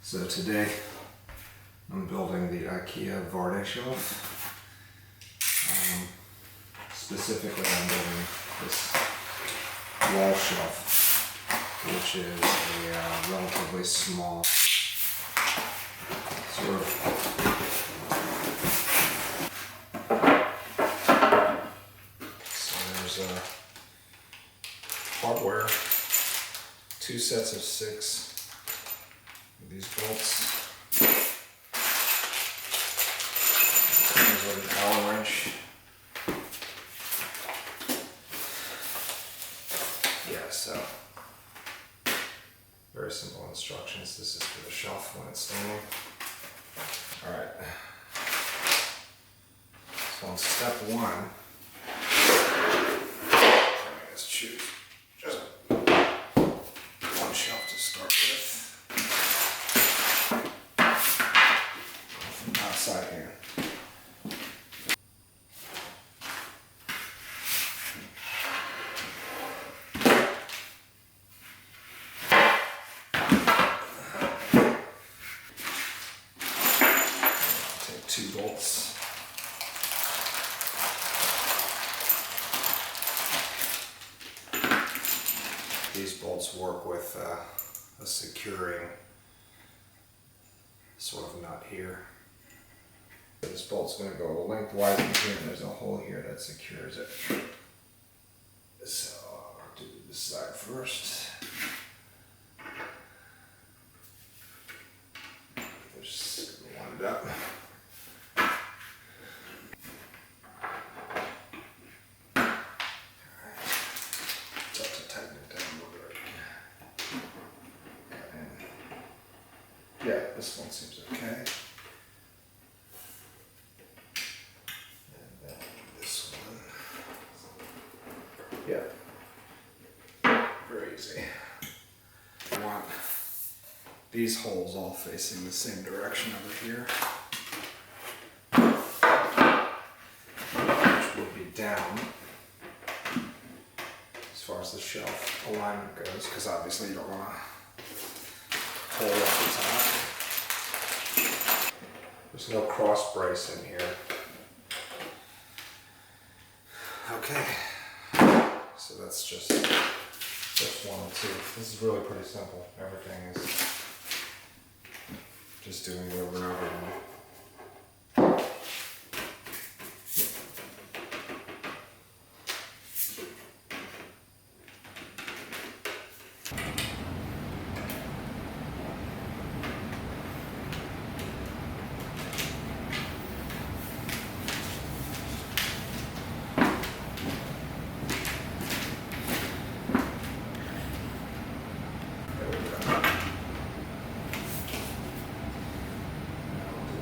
So today I'm building the IKEA Varde shelf. Specifically I'm building this wall shelf, which is a relatively small sort of hardware, 2 sets of 6 of these bolts. Comes with an Allen wrench. Yeah, so very simple instructions. This is for the shelf when it's standing. Alright. So on step 1, let's choose just one shelf to start with. From outside here. Take 2 bolts. These bolts work with a securing sort of nut here. This bolt's going to go lengthwise in here, and there's a hole here that secures it. So I'll do this side first. Just line it up. Yeah, this one seems okay. And then this one. Yeah. Very easy. I want these holes all facing the same direction over here. Which will be down as far as the shelf alignment goes, because obviously you don't want to hole at the top. There's no cross brace in here. Okay, so that's just 1 and 2. This is really pretty simple. Everything is just doing it over and over again.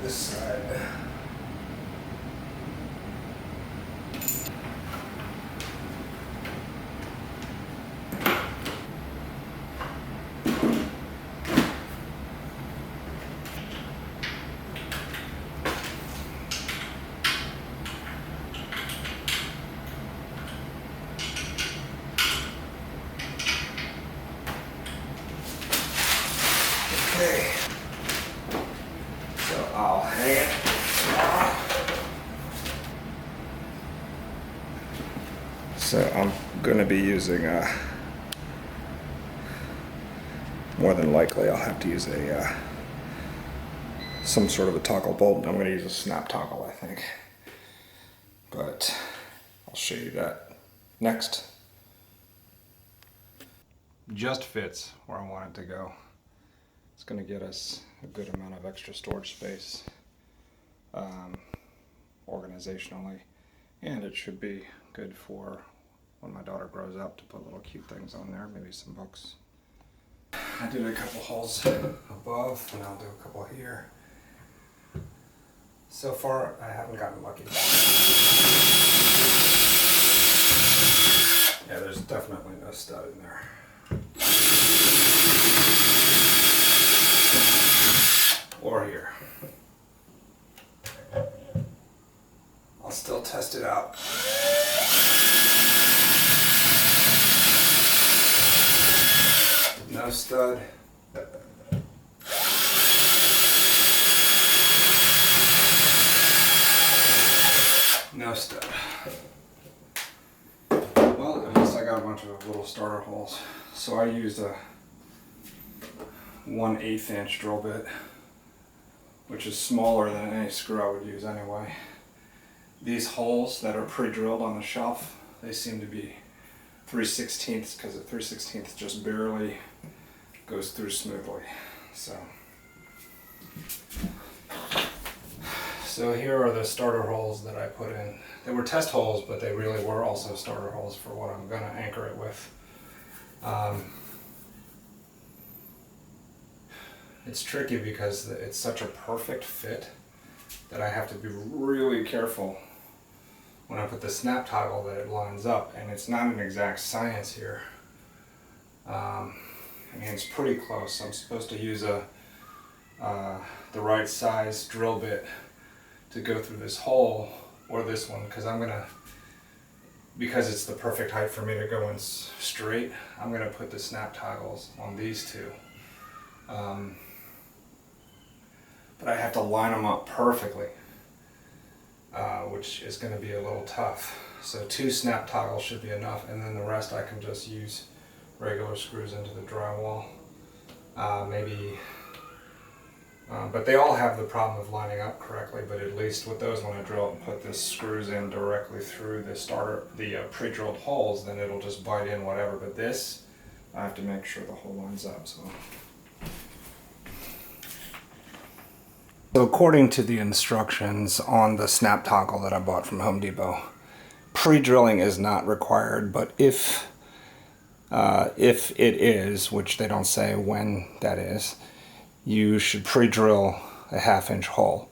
This side. Okay. So I'll hang it. So I'm going to be using more than likely I'll have to use a some sort of a toggle bolt. I'm going to use a snap toggle, I think. But I'll show you that next. Just fits where I want it to go. It's going to get us a good amount of extra storage space organizationally, and it should be good for when my daughter grows up to put little cute things on there, maybe some books. I did a couple holes above, and I'll do a couple here. So far I haven't gotten lucky. Yeah, there's definitely no stud in there. Or here. I'll still test it out. No stud. bunch of little starter holes. So I used a 1/8 inch drill bit, which is smaller than any screw I would use anyway. These holes that are pre-drilled on the shelf, they seem to be 3/16 because the 3/16 just barely goes through smoothly. So here are the starter holes that I put in. They were test holes, but they really were also starter holes for what I'm going to anchor it with. It's tricky because it's such a perfect fit that I have to be really careful when I put the snap toggle that it lines up, and it's not an exact science here. I mean, it's pretty close. I'm supposed to use the right size drill bit to go through this hole, or this one, because it's the perfect height for me to go in straight, I'm gonna put the snap toggles on these two. But I have to line them up perfectly, which is gonna be a little tough. So 2 snap toggles should be enough, and then the rest I can just use regular screws into the drywall. But they all have the problem of lining up correctly, but at least with those, when I drill it and put the screws in directly through the pre-drilled holes, then it'll just bite in whatever. But this, I have to make sure the hole lines up. So according to the instructions on the snap toggle that I bought from Home Depot, pre-drilling is not required, but if it is, which they don't say when that is, you should pre-drill a 1/2 inch hole.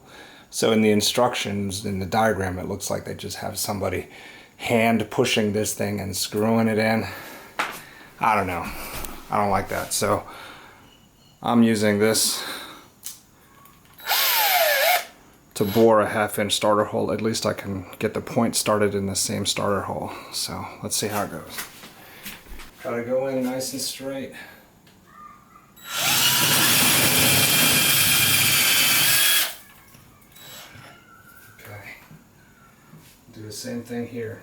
So in the instructions, in the diagram, it looks like they just have somebody hand pushing this thing and screwing it in. I don't know. I don't like that. So I'm using this to bore a 1/2 inch starter hole. At least I can get the point started in the same starter hole. So let's see how it goes. Try to go in nice and straight. Do the same thing here.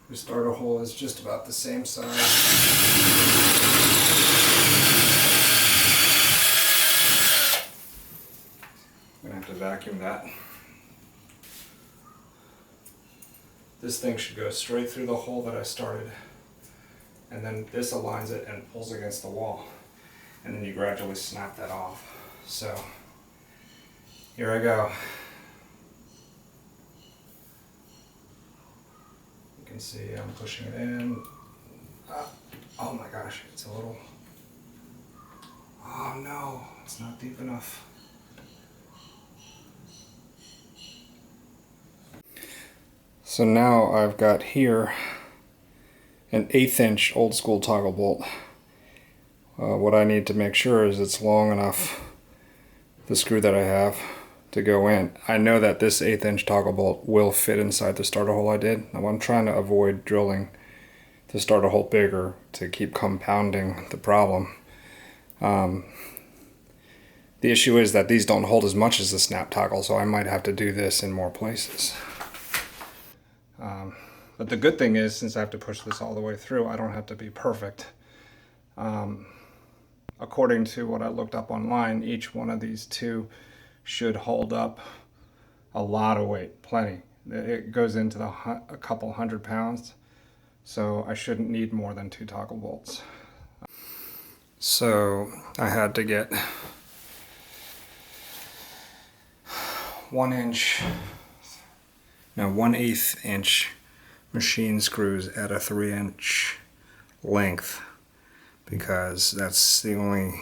The starter hole is just about the same size. I'm gonna have to vacuum that. This thing should go straight through the hole that I started, and then this aligns it and pulls against the wall, and then you gradually snap that off. So here I go. You can see I'm pushing it in. Oh my gosh, it's a little... Oh no, it's not deep enough. So now I've got here an 1/8 inch old school toggle bolt. What I need to make sure is it's long enough, the screw that I have, to go in. I know that this 1/8 inch toggle bolt will fit inside the starter hole I did. Now I'm trying to avoid drilling the starter hole bigger to keep compounding the problem. The issue is that these don't hold as much as the snap toggle, so I might have to do this in more places. But the good thing is, since I have to push this all the way through, I don't have to be perfect. According to what I looked up online, each one of these two should hold up a lot of weight, plenty. It goes into a couple 100 pounds, so I shouldn't need more than 2 toggle bolts. So I had to get 1/8 inch machine screws at a 3 inch length, because that's the only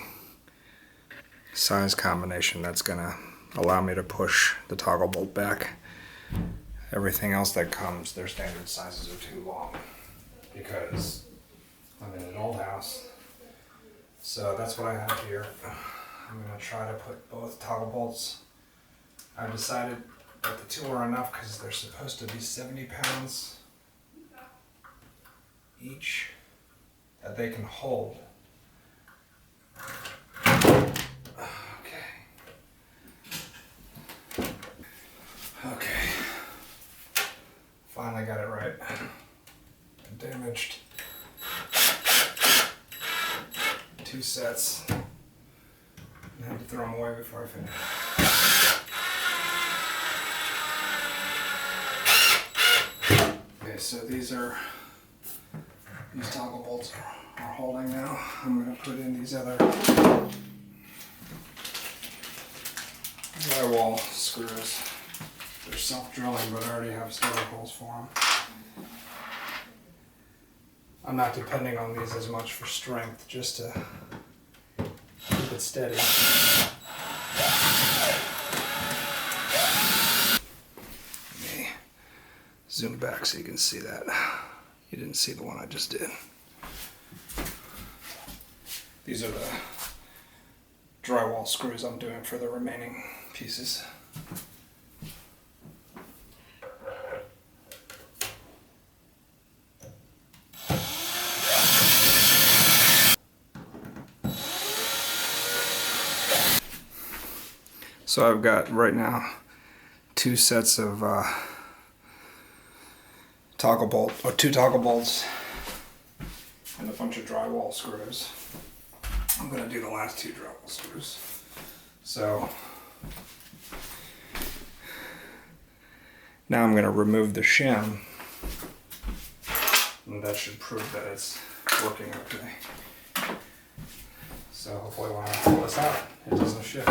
size combination that's gonna allow me to push the toggle bolt back. Everything else that comes, their standard sizes are too long, because I'm in an old house. So that's what I have here. I'm gonna try to put both toggle bolts. I've decided that the 2 are enough because they're supposed to be 70 pounds each, that they can hold. Okay. Finally got it right. Damaged. 2 sets. I had to throw them away before I finished. Okay, so these toggle bolts are holding now. I'm going to put in these other drywall screws. They're self-drilling, but I already have starter holes for them. I'm not depending on these as much for strength, just to keep it steady. Let me zoom back so you can see that. You didn't see the one I just did. These are the drywall screws I'm doing for the remaining pieces. So I've got right now 2 sets of two toggle bolts and a bunch of drywall screws. I'm going to do the last 2 drywall screws. So now I'm going to remove the shim, and that should prove that it's working okay. So hopefully when I pull this out, it doesn't shift.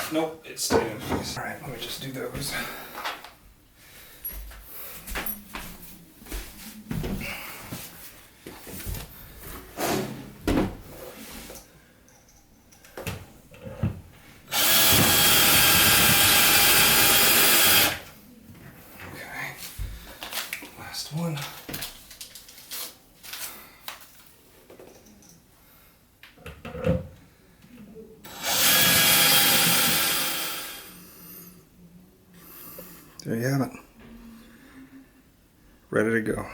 Nope, it stayed in place. Alright, let me just do those. Okay, last one. There you have it. Ready to go.